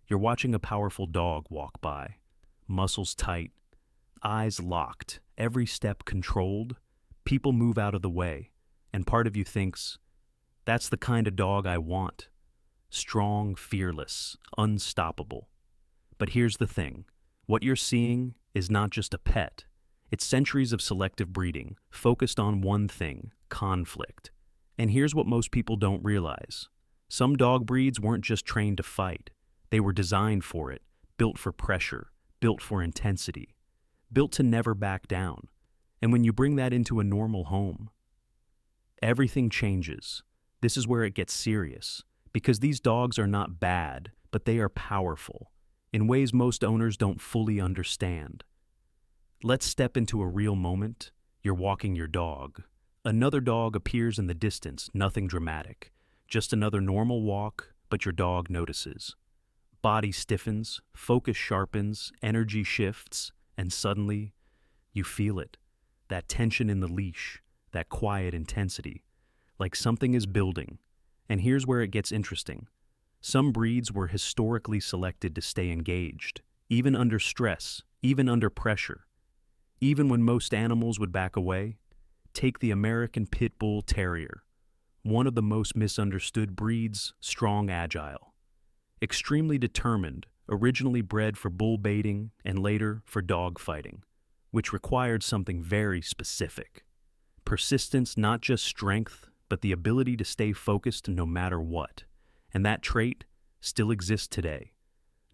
You're watching a powerful dog walk by, muscles tight, eyes locked, every step controlled. People move out of the way, and part of you thinks, that's the kind of dog I want. Strong, fearless, unstoppable. But here's the thing. What you're seeing is not just a pet. It's centuries of selective breeding, focused on one thing, conflict. And here's what most people don't realize. Some dog breeds weren't just trained to fight. They were designed for it, built for pressure, built for intensity, built to never back down. And when you bring that into a normal home, everything changes. This is where it gets serious, because these dogs are not bad, but they are powerful, in ways most owners don't fully understand. Let's step into a real moment. You're walking your dog. Another dog appears in the distance, nothing dramatic. Just another normal walk, but your dog notices. Body stiffens, focus sharpens, energy shifts, and suddenly, you feel it. That tension in the leash, that quiet intensity, like something is building. And here's where it gets interesting. Some breeds were historically selected to stay engaged, even under stress, even under pressure. Even when most animals would back away. Take the American Pit Bull Terrier, one of the most misunderstood breeds, strong, agile. Extremely determined, originally bred for bull baiting and later for dog fighting, which required something very specific. Persistence, not just strength, but the ability to stay focused no matter what. And that trait still exists today.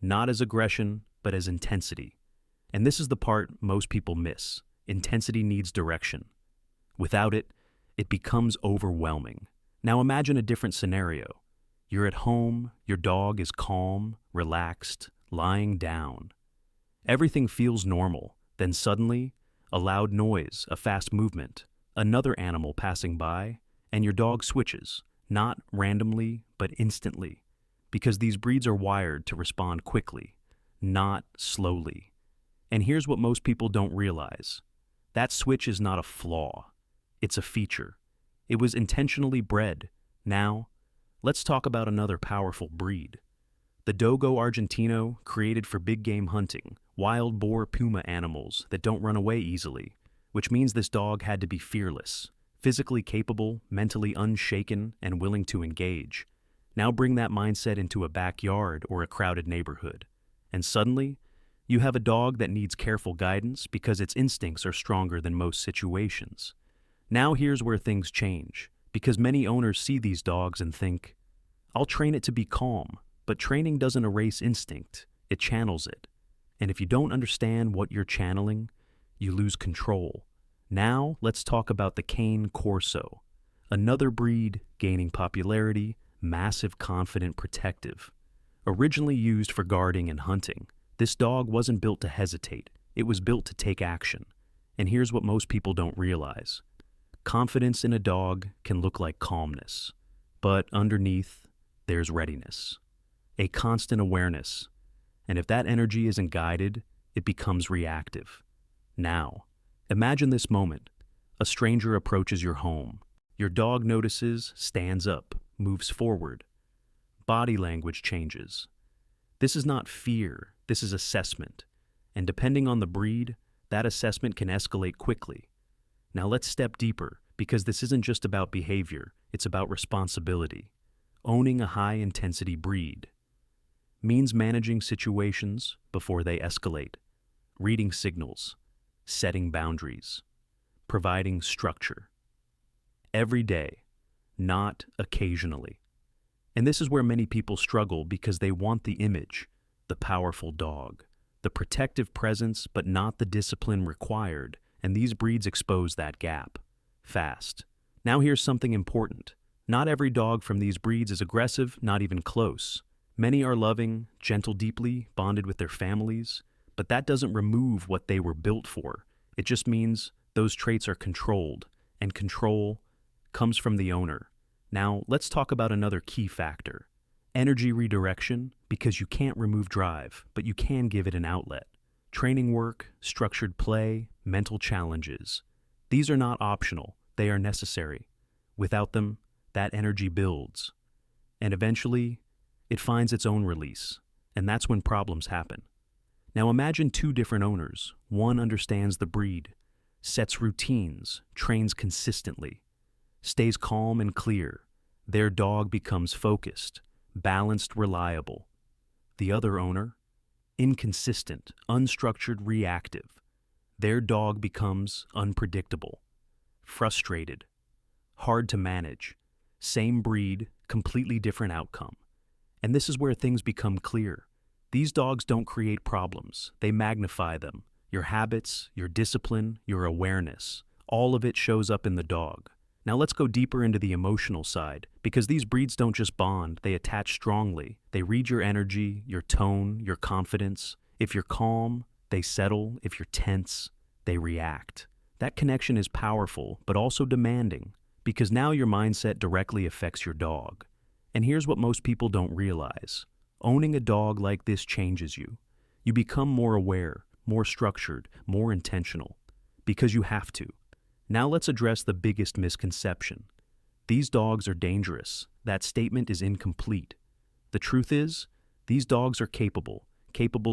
Not as aggression, but as intensity. And this is the part most people miss. Intensity needs direction. Without it, it becomes overwhelming. Now imagine a different scenario. You're at home, your dog is calm, relaxed, lying down. Everything feels normal. Then suddenly, a loud noise, a fast movement, another animal passing by, and your dog switches, not randomly, but instantly, because these breeds are wired to respond quickly, not slowly. And here's what most people don't realize. That switch is not a flaw. It's a feature. It was intentionally bred. Now, let's talk about another powerful breed. The Dogo Argentino, created for big game hunting, wild boar puma animals that don't run away easily, which means this dog had to be fearless, physically capable, mentally unshaken, and willing to engage. Now bring that mindset into a backyard or a crowded neighborhood. And suddenly, you have a dog that needs careful guidance because its instincts are stronger than most situations. Now here's where things change, because many owners see these dogs and think, I'll train it to be calm, but training doesn't erase instinct, it channels it. And if you don't understand what you're channeling, you lose control. Now let's talk about the Cane Corso, another breed gaining popularity, massive, confident, protective. Originally used for guarding and hunting, this dog wasn't built to hesitate, it was built to take action. And here's what most people don't realize. Confidence in a dog can look like calmness, but underneath, there's readiness. A constant awareness. And if that energy isn't guided, it becomes reactive. Now, imagine this moment. A stranger approaches your home. Your dog notices, stands up, moves forward. Body language changes. This is not fear, this is assessment. And depending on the breed, that assessment can escalate quickly. Now let's step deeper, because this isn't just about behavior, it's about responsibility. Owning a high-intensity breed means managing situations before they escalate, reading signals, setting boundaries, providing structure. Every day, not occasionally. And this is where many people struggle because they want the image, the powerful dog, the protective presence, but not the discipline required, and these breeds expose that gap fast. Now here's something important. Not every dog from these breeds is aggressive, not even close. Many are loving, gentle, deeply bonded with their families, but that doesn't remove what they were built for. It just means those traits are controlled, and control comes from the owner. Now, let's talk about another key factor. Energy redirection, because you can't remove drive, but you can give it an outlet. Training work, structured play, mental challenges. These are not optional, they are necessary. Without them, that energy builds. And eventually, it finds its own release. And that's when problems happen. Now imagine two different owners. One understands the breed, sets routines, trains consistently, stays calm and clear. Their dog becomes focused, balanced, reliable. The other owner, inconsistent, unstructured, reactive. Their dog becomes unpredictable, frustrated, hard to manage. Same breed, completely different outcome. And this is where things become clear. These dogs don't create problems, they magnify them. Your habits, your discipline, your awareness, all of it shows up in the dog. Now let's go deeper into the emotional side, because these breeds don't just bond, they attach strongly. They read your energy, your tone, your confidence. If you're calm, they settle. If you're tense, they react. That connection is powerful, but also demanding, because now your mindset directly affects your dog. And here's what most people don't realize. Owning a dog like this changes you. You become more aware, more structured, more intentional, because you have to. Now let's address the biggest misconception. These dogs are dangerous. That statement is incomplete. The truth is, these dogs are capable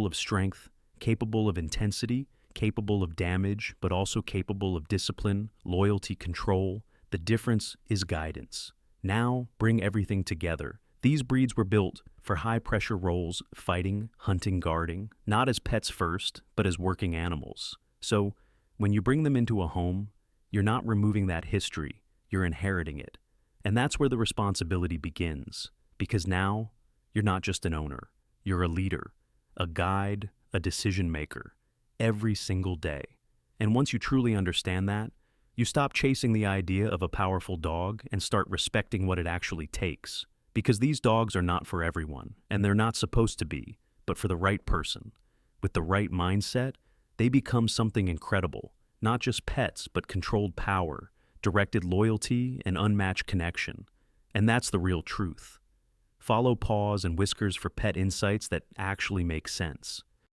of strength, capable of intensity, capable of damage, but also capable of discipline, loyalty, control. The difference is guidance. Now, bring everything together. These breeds were built for high-pressure roles, fighting, hunting, guarding, not as pets first, but as working animals. So, when you bring them into a home, you're not removing that history, you're inheriting it. And that's where the responsibility begins, because now, you're not just an owner, you're a leader, a guide, a decision maker, every single day. And once you truly understand that, you stop chasing the idea of a powerful dog and start respecting what it actually takes. Because these dogs are not for everyone, and they're not supposed to be, but for the right person. With the right mindset, they become something incredible. Not just pets, but controlled power, directed loyalty, and unmatched connection. And that's the real truth. Follow Paws and Whiskers for pet insights that actually make sense.